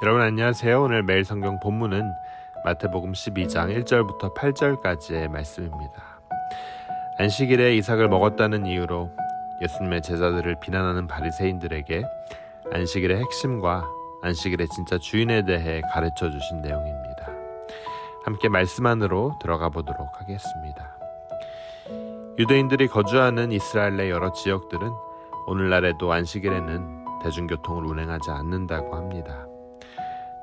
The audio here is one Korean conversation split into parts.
여러분 안녕하세요. 오늘 매일 성경 본문은 마태복음 12장 1절부터 8절까지의 말씀입니다. 안식일에 이삭을 먹었다는 이유로 예수님의 제자들을 비난하는 바리새인들에게 안식일의 핵심과 안식일의 진짜 주인에 대해 가르쳐 주신 내용입니다. 함께 말씀 안으로 들어가 보도록 하겠습니다. 유대인들이 거주하는 이스라엘 내 여러 지역들은 오늘날에도 안식일에는 대중교통을 운행하지 않는다고 합니다.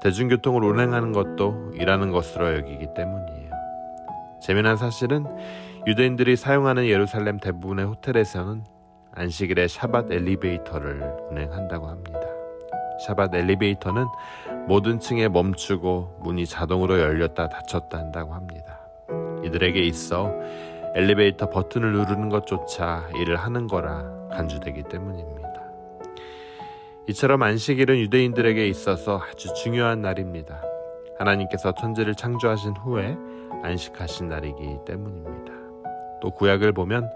대중교통을 운행하는 것도 일하는 것으로 여기기 때문이에요. 재미난 사실은 유대인들이 사용하는 예루살렘 대부분의 호텔에서는 안식일에 샤밧 엘리베이터를 운행한다고 합니다. 샤밧 엘리베이터는 모든 층에 멈추고 문이 자동으로 열렸다 닫혔다 한다고 합니다. 이들에게 있어 엘리베이터 버튼을 누르는 것조차 일을 하는 거라 간주되기 때문입니다. 이처럼 안식일은 유대인들에게 있어서 아주 중요한 날입니다. 하나님께서 천지를 창조하신 후에 안식하신 날이기 때문입니다. 또 구약을 보면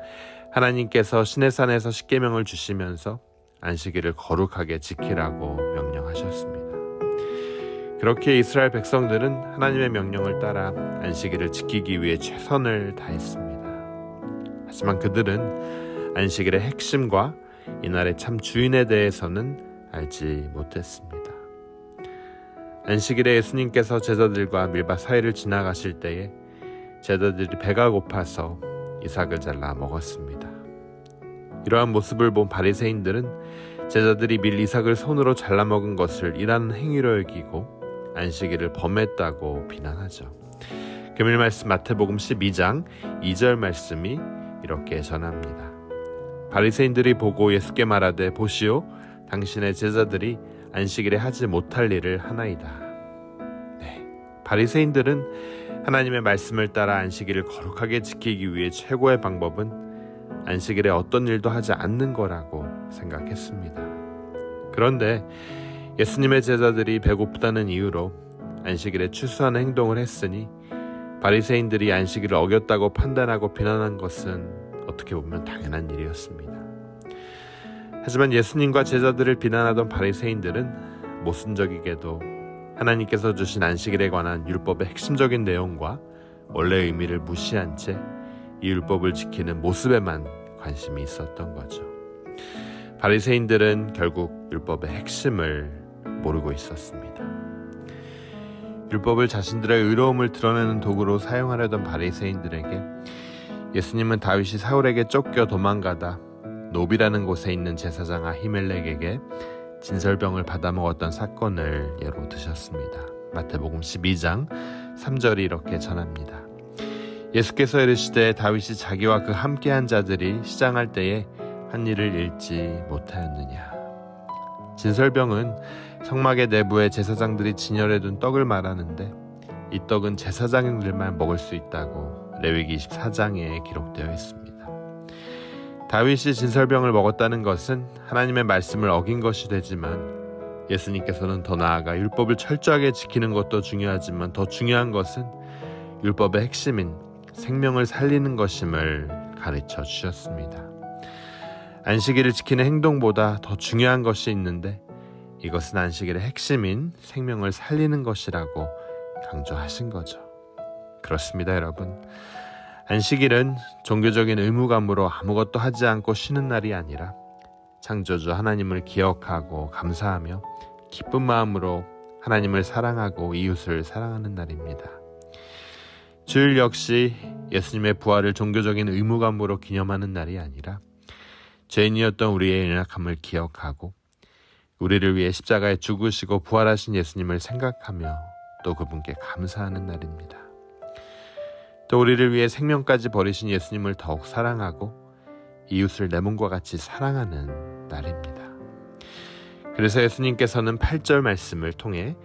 하나님께서 시내산에서 십계명을 주시면서 안식일을 거룩하게 지키라고 명령하셨습니다. 그렇게 이스라엘 백성들은 하나님의 명령을 따라 안식일을 지키기 위해 최선을 다했습니다. 하지만 그들은 안식일의 핵심과 이날의 참 주인에 대해서는 알지 못했습니다. 안식일에 예수님께서 제자들과 밀밭 사이를 지나가실 때에 제자들이 배가 고파서 이삭을 잘라 먹었습니다. 이러한 모습을 본 바리새인들은 제자들이 밀 이삭을 손으로 잘라 먹은 것을 일하는 행위로 여기고 안식일을 범했다고 비난하죠. 금일 말씀 마태복음 12장 2절 말씀이 이렇게 전합니다. 바리새인들이 보고 예수께 말하되 보시오 당신의 제자들이 안식일에 하지 못할 일을 하나이다. 바리새인들은 하나님의 말씀을 따라 안식일을 거룩하게 지키기 위해 최고의 방법은 안식일에 어떤 일도 하지 않는 거라고 생각했습니다. 그런데 예수님의 제자들이 배고프다는 이유로 안식일에 추수하는 행동을 했으니 바리새인들이 안식일을 어겼다고 판단하고 비난한 것은 어떻게 보면 당연한 일이었습니다. 하지만 예수님과 제자들을 비난하던 바리새인들은 모순적이게도 하나님께서 주신 안식일에 관한 율법의 핵심적인 내용과 원래의 의미를 무시한 채 이 율법을 지키는 모습에만 관심이 있었던 거죠. 바리새인들은 결국 율법의 핵심을 모르고 있었습니다. 율법을 자신들의 의로움을 드러내는 도구로 사용하려던 바리새인들에게 예수님은 다윗이 사울에게 쫓겨 도망가다 노비라는 곳에 있는 제사장 아히멜렉에게 진설병을 받아먹었던 사건을 예로 드셨습니다. 마태복음 12장 3절이 이렇게 전합니다. 예수께서 이르시되 다윗이 자기와 그 함께한 자들이 시장할 때에 한 일을 잃지 못하였느냐. 진설병은 성막의 내부에 제사장들이 진열해둔 떡을 말하는데 이 떡은 제사장들만 먹을 수 있다고 레위기 24장에 기록되어 있습니다. 다윗이 진설병을 먹었다는 것은 하나님의 말씀을 어긴 것이 되지만 예수님께서는 더 나아가 율법을 철저하게 지키는 것도 중요하지만 더 중요한 것은 율법의 핵심인 생명을 살리는 것임을 가르쳐 주셨습니다. 안식일을 지키는 행동보다 더 중요한 것이 있는데 이것은 안식일의 핵심인 생명을 살리는 것이라고 강조하신 거죠. 그렇습니다, 여러분. 안식일은 종교적인 의무감으로 아무것도 하지 않고 쉬는 날이 아니라 창조주 하나님을 기억하고 감사하며 기쁜 마음으로 하나님을 사랑하고 이웃을 사랑하는 날입니다. 주일 역시 예수님의 부활을 종교적인 의무감으로 기념하는 날이 아니라 죄인이었던 우리의 연약함을 기억하고 우리를 위해 십자가에 죽으시고 부활하신 예수님을 생각하며 또 그분께 감사하는 날입니다. 또 우리를 위해 생명까지 버리신 예수님을 더욱 사랑하고 이웃을 내 몸과 같이 사랑하는 날입니다. 그래서 예수님께서는 8절 말씀을 통해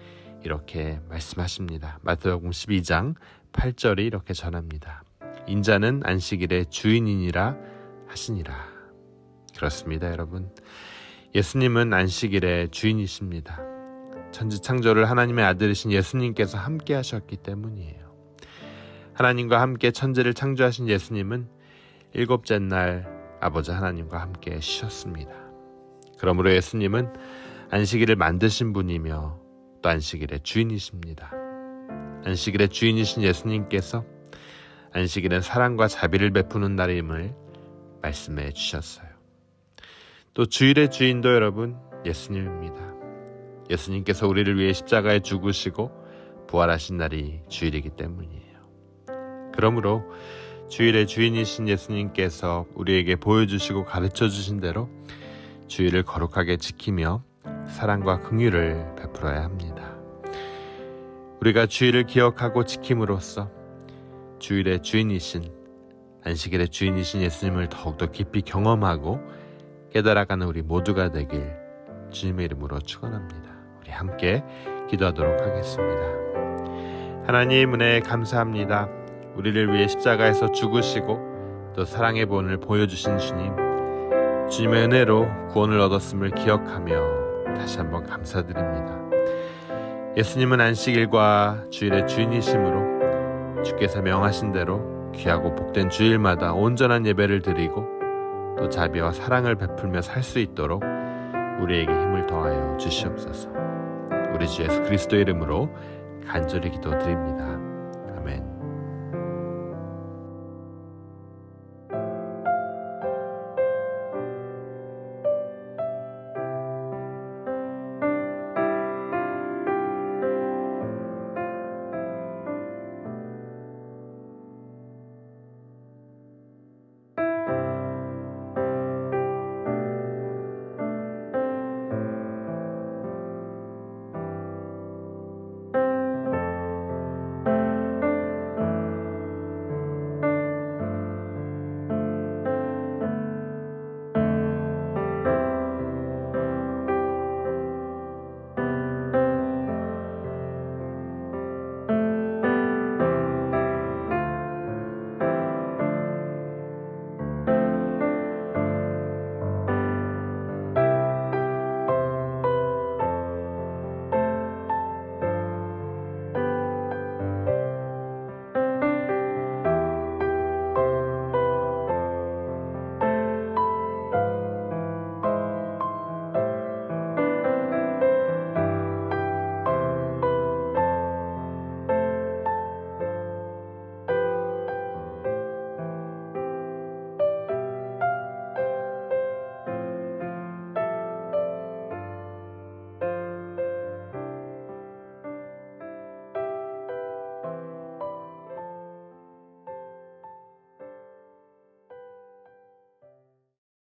이렇게 말씀하십니다. 마태복음 12장 8절이 이렇게 전합니다. 인자는 안식일의 주인이니라 하시니라. 그렇습니다, 여러분. 예수님은 안식일의 주인이십니다. 천지창조를 하나님의 아들이신 예수님께서 함께 하셨기 때문이에요. 하나님과 함께 천지를 창조하신 예수님은 일곱째 날 아버지 하나님과 함께 쉬었습니다. 그러므로 예수님은 안식일을 만드신 분이며 또 안식일의 주인이십니다. 안식일의 주인이신 예수님께서 안식일은 사랑과 자비를 베푸는 날임을 말씀해 주셨어요. 또 주일의 주인도 여러분 예수님입니다. 예수님께서 우리를 위해 십자가에 죽으시고 부활하신 날이 주일이기 때문이에요. 그러므로 주일의 주인이신 예수님께서 우리에게 보여주시고 가르쳐 주신 대로 주일을 거룩하게 지키며 사랑과 긍휼을 베풀어야 합니다. 우리가 주일을 기억하고 지킴으로써 주일의 주인이신 안식일의 주인이신 예수님을 더욱더 깊이 경험하고 깨달아가는 우리 모두가 되길 주님의 이름으로 축원합니다. 우리 함께 기도하도록 하겠습니다. 하나님 은혜 감사합니다. 우리를 위해 십자가에서 죽으시고 또 사랑의 본을 보여주신 주님, 주님의 은혜로 구원을 얻었음을 기억하며 다시 한번 감사드립니다. 예수님은 안식일과 주일의 주인이시므로 주께서 명하신 대로 귀하고 복된 주일마다 온전한 예배를 드리고 또 자비와 사랑을 베풀며 살 수 있도록 우리에게 힘을 더하여 주시옵소서. 우리 주 예수 그리스도의 이름으로 간절히 기도드립니다.